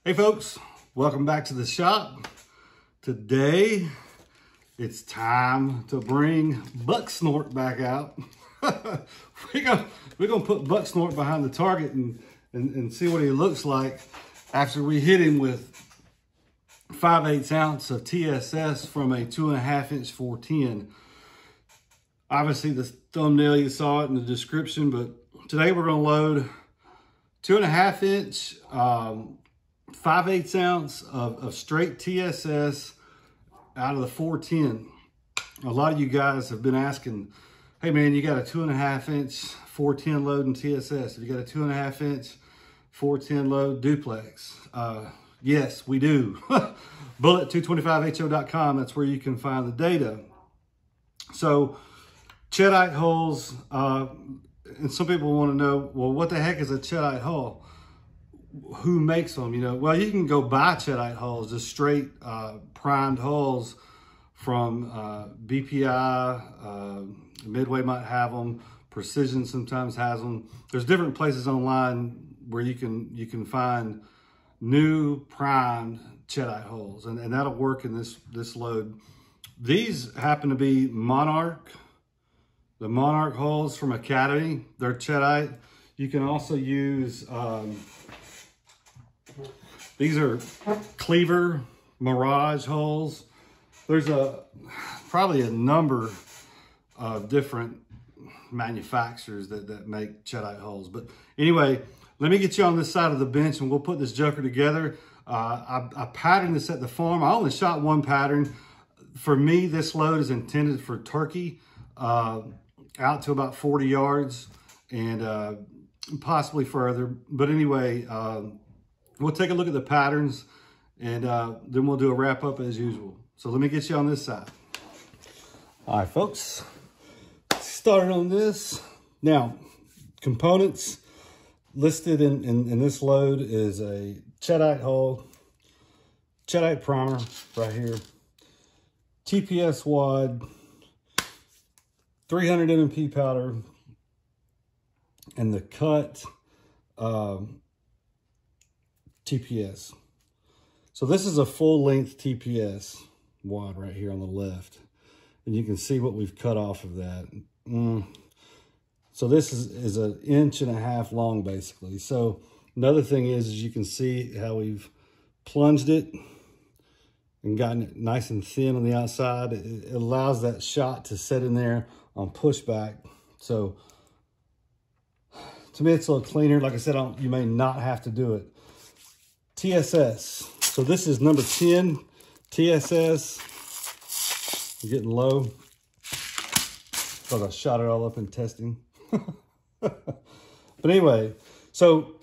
Hey folks, welcome back to the shop. Today, it's time to bring Buck Snort back out. we're gonna put Buck Snort behind the target and see what he looks like after we hit him with 5/8 ounce of TSS from a 2.5 inch 410. Obviously the thumbnail, you saw it in the description, but today we're gonna load 2.5 inch 5/8 ounce of straight TSS out of the 410. A lot of you guys have been asking, hey man, you got a 2.5 inch 410 load in TSS. Have you got a 2.5 inch 410 load duplex? Yes, we do. Bullet225ho.com, that's where you can find the data. So, Cheddite holes, and some people want to know, well, what the heck is a Cheddite hole? Who makes them? You know, well, you can go buy Cheddite holes, just straight primed holes from BPI. Midway might have them. Precision sometimes has them. There's different places online where you can find new primed Cheddite holes, and that'll work in this load. These happen to be Monarch, the Monarch holes from Academy. They're Cheddite. You can also use these are Cleaver Mirage holes. There's probably a number of different manufacturers that make Cheddite holes. But anyway, let me get you on this side of the bench and we'll put this joker together. I patterned this at the farm. I only shot one pattern. For me, this load is intended for turkey, out to about 40 yards and possibly further. But anyway, we'll take a look at the patterns and then we'll do a wrap up as usual. So let me get you on this side. All right, folks, started on this. Now, components listed in this load is a Cheddite hole, Cheddite primer right here, TPS wad, 300 NMP powder, and the cut TPS. So this is a full length TPS wad right here on the left. And you can see what we've cut off of that. So this is 1.5 inches long basically. So another thing is you can see how we've plunged it and gotten it nice and thin on the outside. It allows that shot to set in there on pushback. So to me, it's a little cleaner. Like I said, you may not have to do it. TSS. So this is number 10 TSS. I'm getting low because I shot it all up in testing. But anyway, so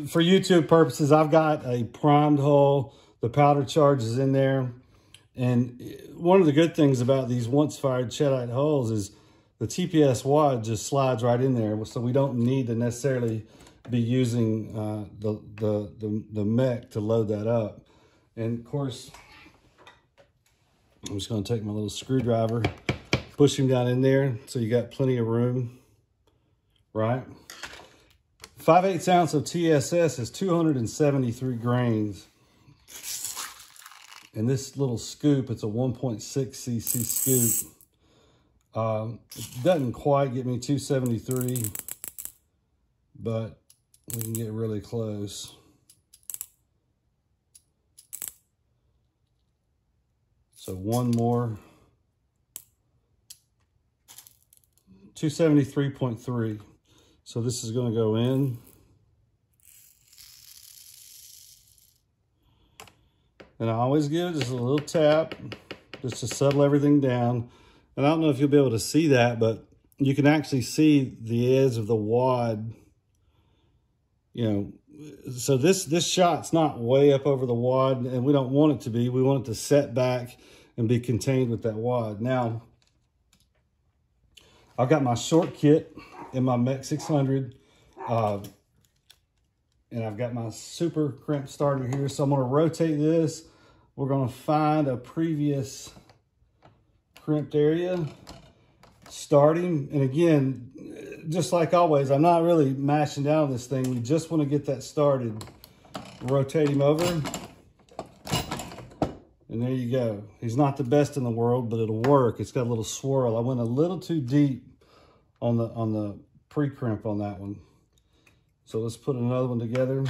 for YouTube purposes, I've got a primed hole. The powder charge is in there. And one of the good things about these once fired Cheddite holes is the TPS wad just slides right in there. So we don't need to necessarily be using the mech to load that up. And of course, I'm just going to take my little screwdriver, push him down in there so you got plenty of room, right? 5/8 ounce of TSS is 273 grains. And this little scoop, it's a 1.6 cc scoop. It doesn't quite get me 273, but we can get really close. So one more, 273.3. So this is going to go in. And I always give it just a little tap just to settle everything down. And I don't know if you'll be able to see that, but you can actually see the edge of the wad. You know, so this shot's not way up over the wad, and we don't want it to be. We want it to set back and be contained with that wad. Now, I've got my short kit in my Mech 600, and I've got my super crimp starter here. So I'm going to rotate this. We're going to find a previous crimped area, starting, and again, just like always, I'm not really mashing down this thing. We just want to get that started rotate him over. And there you go. He's not the best in the world, but it'll work. It's got a little swirl. I went a little too deep on the pre-crimp on that one. So let's put another one together.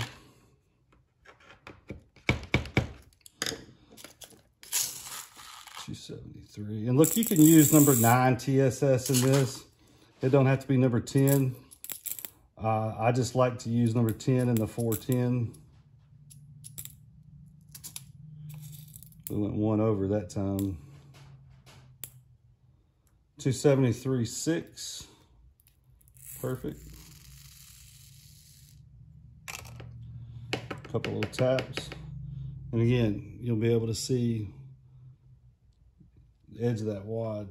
$273. And look, you can use number 9 TSS in this. It don't have to be number 10. I just like to use number 10 in the 410. We went one over that time. 273.6. Perfect. Couple little taps. And again, you'll be able to see the edge of that wad.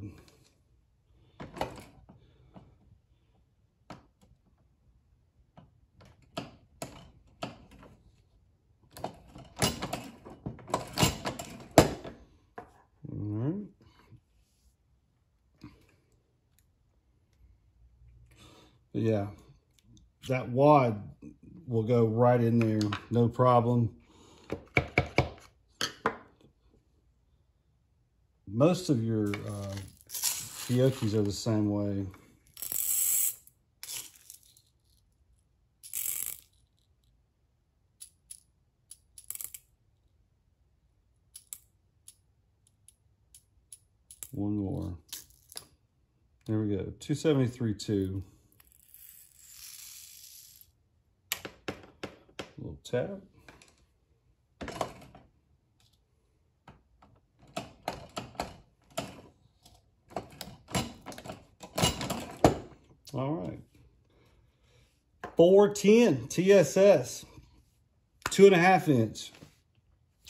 But yeah, that wad will go right in there, no problem. Most of your Fiocchis are the same way. One more. There we go, 273.2. Little tap. All right. 410 TSS, 2.5 inch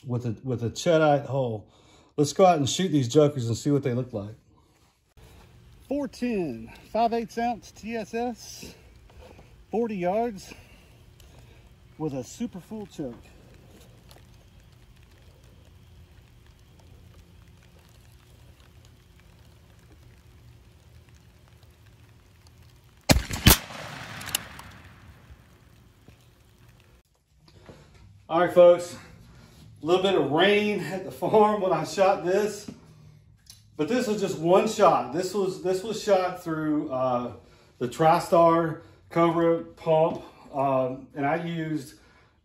with a Cheddite hole. Let's go out and shoot these jokers and see what they look like. 410, 5/8 ounce TSS, 40 yards. With a super full choke. All right, folks, a little bit of rain at the farm when I shot this, but this was just one shot. This was shot through the TriStar Cobra pump. And I used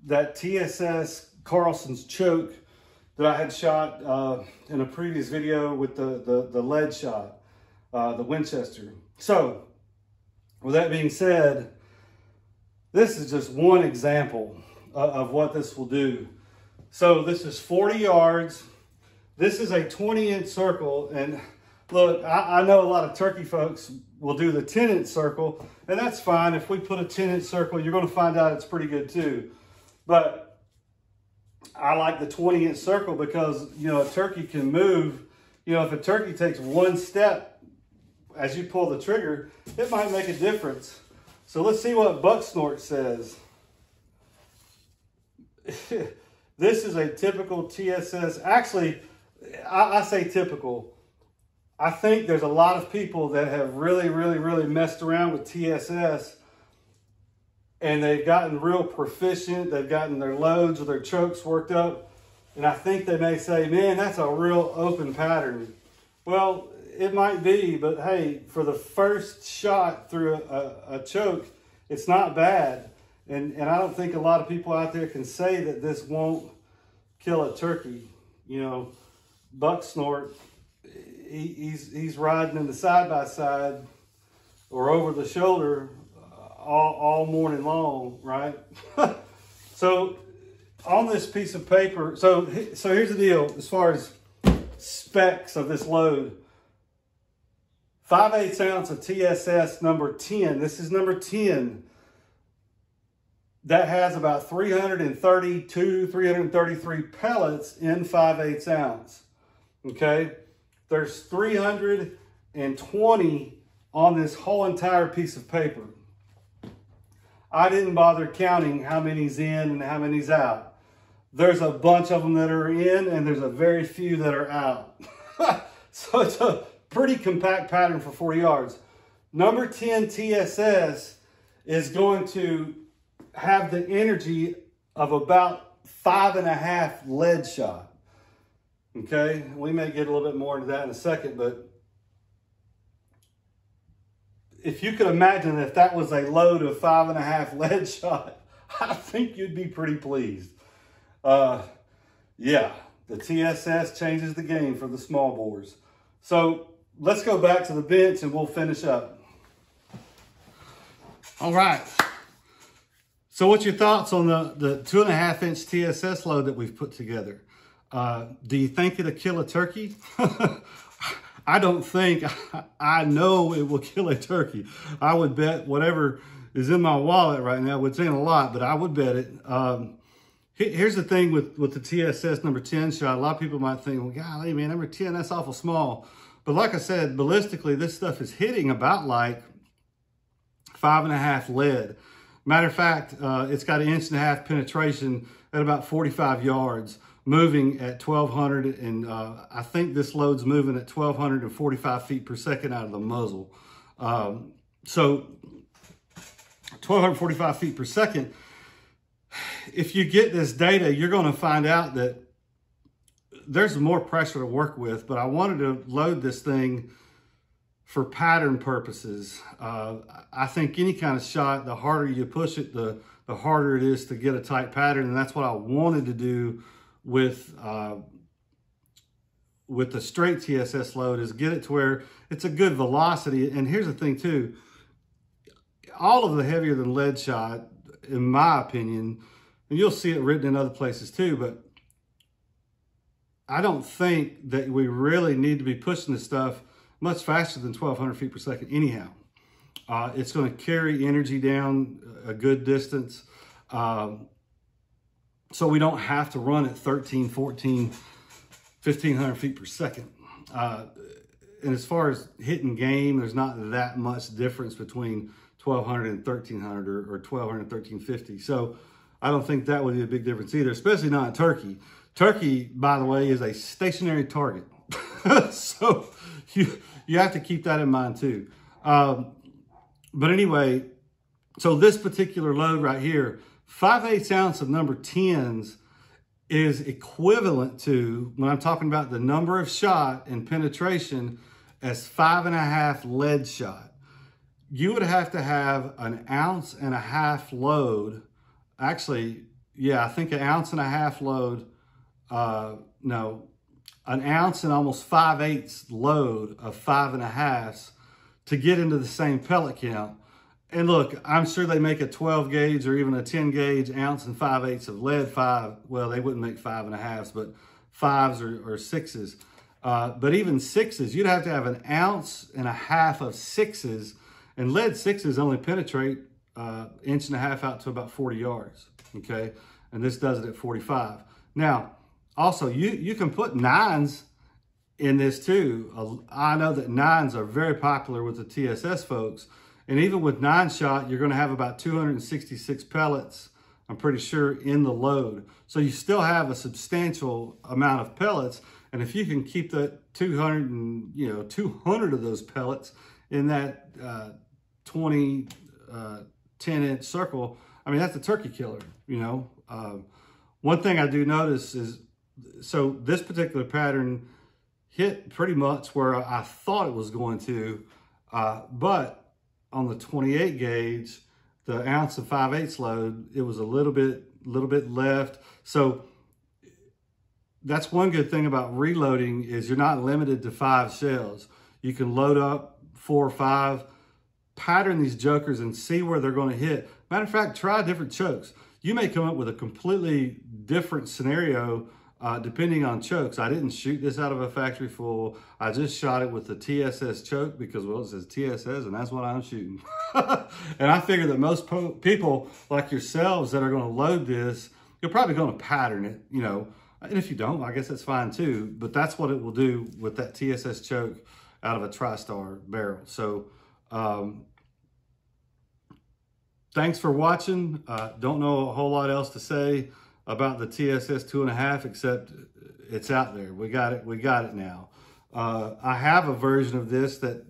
that TSS Carlson's choke that I had shot in a previous video with the lead shot, the Winchester. So, with that being said, this is just one example of what this will do. So this is 40 yards. This is a 20-inch circle. And look, I know a lot of turkey folks will do the 10-inch circle, and that's fine. If we put a 10-inch circle, you're going to find out it's pretty good too. But I like the 20-inch circle because, you know, a turkey can move. You know, if a turkey takes one step as you pull the trigger, it might make a difference. So let's see what Buck Snort says. This is a typical TSS. Actually, I say typical. I think there's a lot of people that have really messed around with TSS, and they've gotten real proficient. They've gotten their loads or their chokes worked up. And I think they may say, man, that's a real open pattern. Well, it might be, but hey, for the first shot through a choke, it's not bad. And I don't think a lot of people out there can say that this won't kill a turkey. You know, Buck Snort, he's riding in the side-by-side or over the shoulder all morning long, right? So on this piece of paper, so here's the deal as far as specs of this load. 5/8 ounce of TSS number 10. This is number 10. That has about 332, 333 pellets in 5/8 ounce. Okay, there's 320 on this whole entire piece of paper. I didn't bother counting how many's in and how many's out. There's a bunch of them that are in and there's a very few that are out. So it's a pretty compact pattern for 40 yards. Number 10 TSS is going to have the energy of about 5.5 lead shot. Okay, we may get a little bit more into that in a second, but if you could imagine if that was a load of 5.5 lead shot, I think you'd be pretty pleased. Yeah, the TSS changes the game for the small bores. So let's go back to the bench and we'll finish up. All right. So what's your thoughts on the 2.5 inch TSS load that we've put together? Do you think it'll kill a turkey? I don't think, I know it will kill a turkey. I would bet whatever is in my wallet right now, which ain't a lot, but I would bet it. Here's the thing with the TSS number 10 shot. A lot of people might think, well, golly, man, number 10, that's awful small. But like I said, ballistically, this stuff is hitting about like 5.5 lead. Matter of fact, it's got 1.5 inch penetration at about 45 yards, moving at 1,200, and I think this load's moving at 1,245 feet per second out of the muzzle. So 1,245 feet per second. If you get this data, you're going to find out that there's more pressure to work with, but I wanted to load this thing for pattern purposes. I think any kind of shot, the harder you push it, the harder it is to get a tight pattern, and that's what I wanted to do with the straight TSS load, is get it to where it's a good velocity. And here's the thing too, all of the heavier than lead shot, in my opinion, and you'll see it written in other places too, but I don't think that we really need to be pushing this stuff much faster than 1,200 feet per second anyhow. It's going to carry energy down a good distance. So we don't have to run at 13, 14, 1,500 feet per second. And as far as hitting game, there's not that much difference between 1,200 and 1,300 or 1,200 and 1,350. So I don't think that would be a big difference either, especially not in turkey. Turkey, by the way, is a stationary target. So you have to keep that in mind too. But anyway, so this particular load right here, 5/8 ounce of number 10s is equivalent to, when I'm talking about the number of shot and penetration, as 5.5 lead shot. You would have to have 1.5 ounce load. Actually, yeah, I think 1.5 ounce load. No, 1 ounce and almost 5/8 load of 5.5s to get into the same pellet count. And look, I'm sure they make a 12 gauge or even a 10 gauge 1 ounce and 5/8 of lead 5. Well, they wouldn't make 5.5s, but 5s or 6s. But even 6s, you'd have to have 1.5 ounces of 6s, and lead 6s only penetrate 1.5 inches out to about 40 yards. Okay, and this does it at 45. Now, also you can put 9s in this too. I know that 9s are very popular with the TSS folks. And even with 9 shot, you're going to have about 266 pellets, I'm pretty sure, in the load. So you still have a substantial amount of pellets. And if you can keep that 200 of those pellets in that 10 inch circle, I mean, that's a turkey killer, you know. One thing I do notice is, so this particular pattern hit pretty much where I thought it was going to, but on the 28 gauge, the 1 ounce of 5/8 load, it was a little bit left. So that's one good thing about reloading, is you're not limited to 5 shells. You can load up 4 or 5, pattern these jokers and see where they're going to hit. Matter of fact, try different chokes. You may come up with a completely different scenario depending on chokes. I didn't shoot this out of a factory full. I just shot it with the TSS choke because, well, it says TSS and that's what I'm shooting. And I figure that most people like yourselves that are going to load this, you're probably going to pattern it, you know. And if you don't, I guess that's fine too. But that's what it will do with that TSS choke out of a TriStar barrel. So thanks for watching. Don't know a whole lot else to say about the TSS 2.5, except it's out there. We got it now. I have a version of this that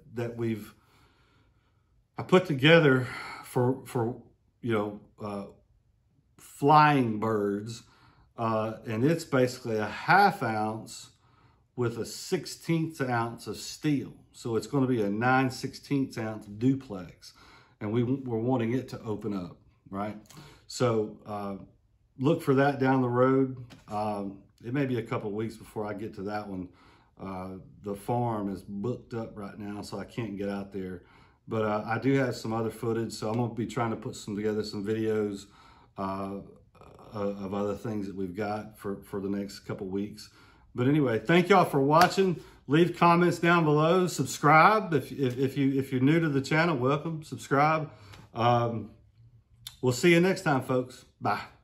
I put together for you know, flying birds. and it's basically a 1/2 ounce with a 1/16 ounce of steel. So it's going to be a 9/16 ounce duplex, and we're wanting it to open up, right? So look for that down the road. It may be a couple weeks before I get to that one. The farm is booked up right now, so I can't get out there. But I do have some other footage, so I'm going to be trying to put together some videos of other things that we've got for the next couple weeks. But anyway, thank y'all for watching. Leave comments down below. Subscribe if you're new to the channel. Welcome. Subscribe. We'll see you next time, folks. Bye.